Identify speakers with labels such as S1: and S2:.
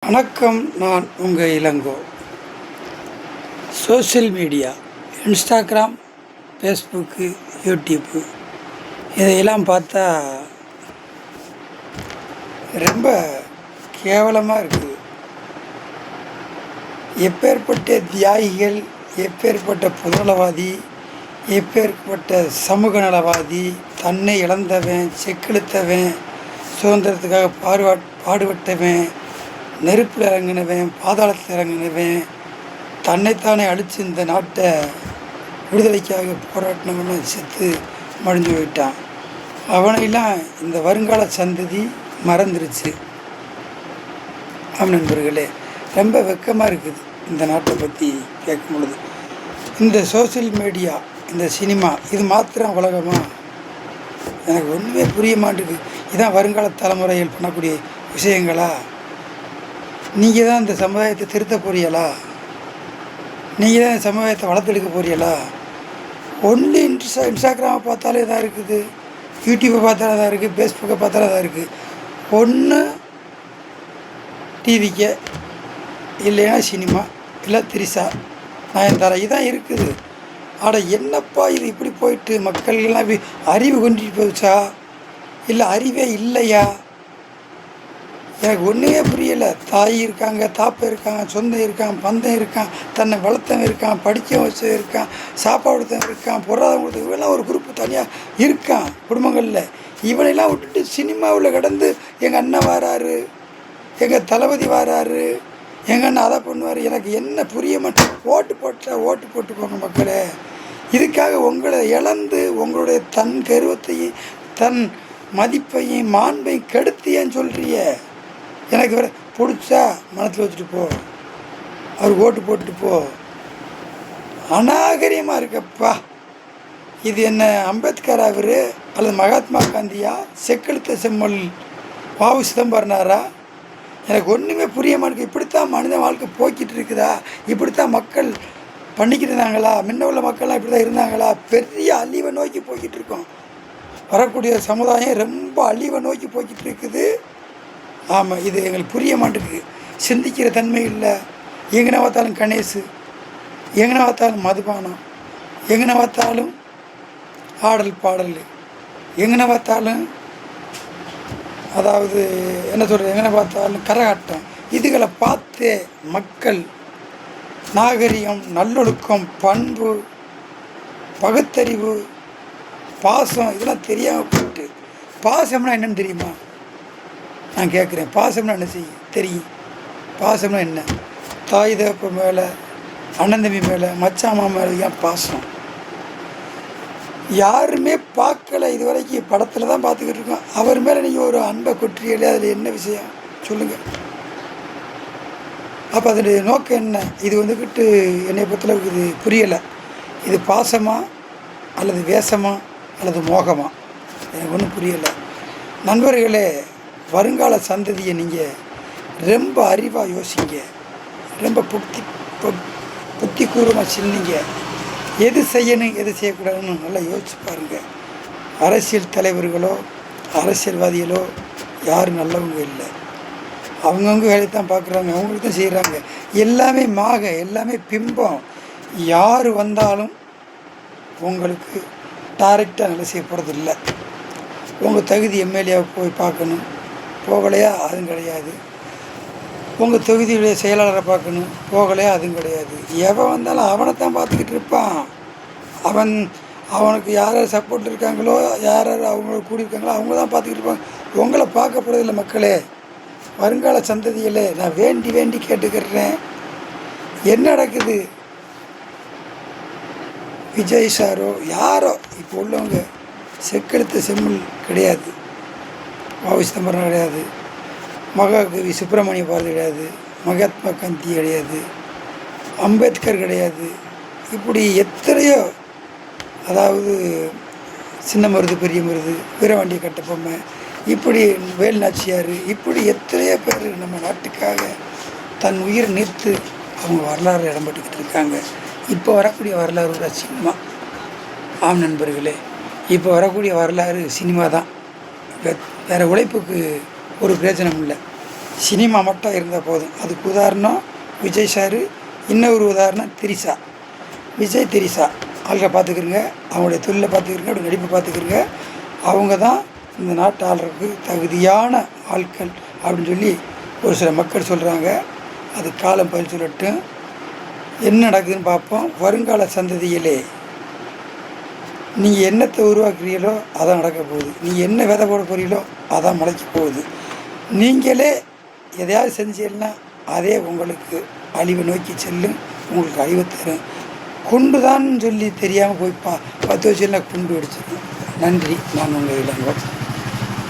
S1: வணக்கம். நான் உங்கள் Ilango. Social media, Instagram, Facebook, YouTube இதையெல்லாம் பார்த்தா ரொம்ப கேவலமாக இருக்குது. எப்பேற்பட்ட தியாகிகள், எப்பேற்பட்ட பொதுநலவாதி, எப்பேற்பட்ட சமூக நலவாதி, தன்னை இழந்தவன், செக்கிழுத்தவன், சுதந்திரத்துக்காக பாடுபட்டவன், நெருப்பில் இறங்கினவன், பாதாளத்தில் இறங்கினவன், தன்னைத்தானே அழித்து இந்த நாட்டை விடுதலைக்காக போராட்டினவன செத்து மடிஞ்சு போயிட்டான். அவனையெல்லாம் இந்த வருங்கால சந்ததி மறந்துருச்சு. ஆம் நண்பர்களே, ரொம்ப வெக்கமாக இருக்குது இந்த நாட்டை பற்றி கேட்கும் பொழுது. இந்த சோசியல் மீடியா, இந்த சினிமா, இது மாத்திரம் உலகமா? எனக்கு ஒன்றுமே புரிய மாட்டேங்குது. இதான் வருங்கால தலைமுறைகள் பண்ணக்கூடிய விஷயங்களா? நீங்கள் தான் இந்த சமுதாயத்தை திருத்த போறீங்களா? நீங்கள் தான் இந்த சமுதாயத்தை வளர்த்தெடுக்க போறீங்களா? ஒன்லி இன்ஸ்டாகிராமை பார்த்தாலே தான் இருக்குது, யூடியூப்பை பார்த்தாலே தான் இருக்குது, ஃபேஸ்புக்கை பார்த்தாலே தான் இருக்குது. ஒன்று டிவிக்கு, இல்லைன்னா சினிமா, இல்லை திரிசா, நயன்தாரா, இதான் இருக்குது. ஆனால் என்னப்பா இது இப்படி போயிட்டு மக்கள்லாம் அறிவு கொண்டுட்டு போச்சா இல்லை அறிவே இல்லையா? எனக்கு ஒன்றுமே புரியலை. தாய் இருக்காங்க, தாப்பை இருக்காங்க, சொந்தம் இருக்கான், பந்தம் இருக்கான், தன்னை வளர்த்தவன் இருக்கான், படிக்க வச்சு இருக்கான், சாப்பாடு கொடுத்தவன் இருக்கான், பொருளாதாரம் இவெல்லாம் ஒரு குரூப்பு தனியாக இருக்கான் குடும்பங்களில். இவனையெல்லாம் விட்டுட்டு சினிமாவில் கடந்து எங்கள் அண்ணன் வராரு, எங்கள் தளபதி வராரு, எங்கள் அண்ணன் அதை பண்ணுவார். எனக்கு என்ன புரிய மாட்டேன். ஓட்டு போட்டு போங்க மக்களே. இதுக்காக உங்களை இழந்து உங்களுடைய தன் கருவத்தையும் தன் மதிப்பையும் மாண்பையும் கெடுத்து ஏன் சொல்கிறிய? எனக்கு வேற பிடிச்சா மனத்தில் வச்சுட்டு போ, அவருக்கு ஓட்டு போட்டுட்டு போ. அநாகரியமாக இருக்கப்பா. இது என்ன அம்பேத்கர் அவர் அல்லது மகாத்மா காந்தியா? செக்கெழுத்த செம்மல் வாவு சிதம்பரனாரா? எனக்கு ஒன்றுமே புரிய மாட்டேங்குது. இப்படித்தான் மனித வாழ்க்கை போய்கிட்டு இருக்குதா? இப்படித்தான் மக்கள் பண்ணிக்கிட்டு இருந்தாங்களா? முன்ன உள்ள மக்கள்லாம் இப்படி தான் இருந்தாங்களா? பெரிய அழிவை நோக்கி போய்கிட்டு இருக்கோம். வரக்கூடிய சமுதாயம் ரொம்ப அழிவை நோக்கி போய்கிட்டு இருக்குது. ஆமாம், இது எங்களுக்கு புரிய மாட்டேங்குது. சிந்திக்கிற தன்மை இல்லை. எங்கன பார்த்தாலும் கணேசு, எங்கன பார்த்தாலும் மதுபானம், எங்கன பார்த்தாலும் ஆடல் பாடல், எங்கன பார்த்தாலும் அதாவது என்ன சொல்கிறது, எங்கன பார்த்தாலும் கரகாட்டம். இதுகளை பார்த்து மக்கள் நாகரிகம், நல்லொழுக்கம், பண்பு, பகுத்தறிவு, பாசம் இதெல்லாம் தெரியாமல் போயிட்டு. பாசம்னா என்னன்னு தெரியுமா? நான் கேட்குறேன். பாசம்னா என்ன தெரியும்? பாசம்னா என்ன? தாய் தகப்பு மேலே, அண்ணன் தம்பி மேலே, மச்சாமா மேலே ஏன் பாசம்? யாருமே பார்க்கல இது வரைக்கும். படத்தில் தான் பார்த்துக்கிட்டு இருக்கோம். அவர் மேலே நீங்கள் ஒரு அன்பை கொட்டுறீங்களே, அதில் என்ன விஷயம் சொல்லுங்கள். அப்போ அதனுடைய நோக்கம் என்ன? இது வந்துக்கிட்டு என்னை பொறுத்தளவுக்கு இது புரியலை. இது பாசமா அல்லது வேஷமா அல்லது மோகமா? எனக்கு ஒன்றும் புரியலை. நண்பர்களே, வருங்கால சந்ததியை நீங்கள் ரொம்ப அறிவாக யோசிங்க, ரொம்ப புத்தி கூர்வமாக சிந்திங்க. எது செய்யணும் எது செய்யக்கூடாதுன்னு நல்லா யோசிச்சு பாருங்கள். அரசியல் தலைவர்களோ அரசியல்வாதிகளோ யாரும் நல்லவங்க இல்லை. அவங்கவுங்க வேலையை தான் பார்க்குறாங்க, அவங்களுக்கு தான் செய்கிறாங்க. எல்லாமே எல்லாமே பிம்பம். யார் வந்தாலும் உங்களுக்கு டைரெக்டாக நல்ல செய்ய போகிறது இல்லை. உங்கள் தகுதி எம்எல்ஏவை போய் பார்க்கணும், போகலையா அதுவும் கிடையாது. உங்கள் தொகுதியுடைய செயலாளரை பார்க்கணும், போகலையா அதுவும் கிடையாது. எவன் வந்தாலும் அவனை தான் பார்த்துக்கிட்டு இருப்பான். அவனுக்கு யார் யார் சப்போர்ட் இருக்காங்களோ, யார் யார் அவங்கள கூடியிருக்காங்களோ அவங்க தான் பார்த்துக்கிட்டு இருப்பாங்க. உங்களை பார்க்க போகிறதில்ல மக்களே. வருங்கால சந்ததிகளே, நான் வேண்டி கேட்டுக்கிறேன். என்ன நடக்குது? விஜய் சாரோ யாரோ இப்போ உள்ளவங்க செக்கெழுத்த செம்மல் கிடையாது, வாவு சிதம்பரம் கிடையாது, மகாகவி சுப்பிரமணிய பாரதி கிடையாது, மகாத்மா காந்தி கிடையாது, அம்பேத்கர் கிடையாது. இப்படி எத்தனையோ, அதாவது சின்ன மருது, பெரிய மருது, வீரவாண்டிய கட்டபொம்மை, இப்படி வேலுநாச்சியார், இப்படி எத்தனையோ பேர் நம்ம நாட்டுக்காக தன் உயிர் நீர்த்து அவங்க வரலாறு இடம்பெற்றுக்கிட்டு இருக்காங்க. இப்போ வரக்கூடிய வரலாறு ஒரு சினிமா. ஆம் நண்பர்களே, இப்போ வரக்கூடிய வரலாறு சினிமா தான். வேறு உழைப்புக்கு ஒரு பிரயோஜனம் இல்லை. சினிமா மட்டும் இருந்தால் போதும். அதுக்கு உதாரணம் விஜய் சார், இன்னொரு உதாரணம் திரிசா. விஜய் திரிசா ஆள்களை பார்த்துக்கிறங்க, அவங்களுடைய தொழிலை பார்த்துக்கிறங்க, அப்படி நடிப்பை பார்த்துக்கிறங்க. அவங்க தான் இந்த நாட்டு ஆளுறதுக்கு தகுதியான ஆட்கள் அப்படின்னு சொல்லி ஒரு சில மக்கள் சொல்கிறாங்க. அது காலம் பதில் சொல்லட்டும். என்ன நடக்குதுன்னு பார்ப்போம். வருங்கால சந்ததியிலே நீங்கள் என்னத்தை உருவாக்குறீங்களோ அதான் நடக்க போகுது. நீங்கள் என்ன விதை போட போகிறீங்களோ அதான் முளைக்க போகுது. நீங்களே எதையாவது செஞ்சீங்கன்னா அதே உங்களுக்கு அழிவை நோக்கி செல்லும், உங்களுக்கு அழிவை தரும். குண்டு தான் சொல்லி தெரியாமல் போய் 10 வருஷம் குண்டு அடிச்சிடும். நன்றி. நான் உங்கள் இளங்கோ.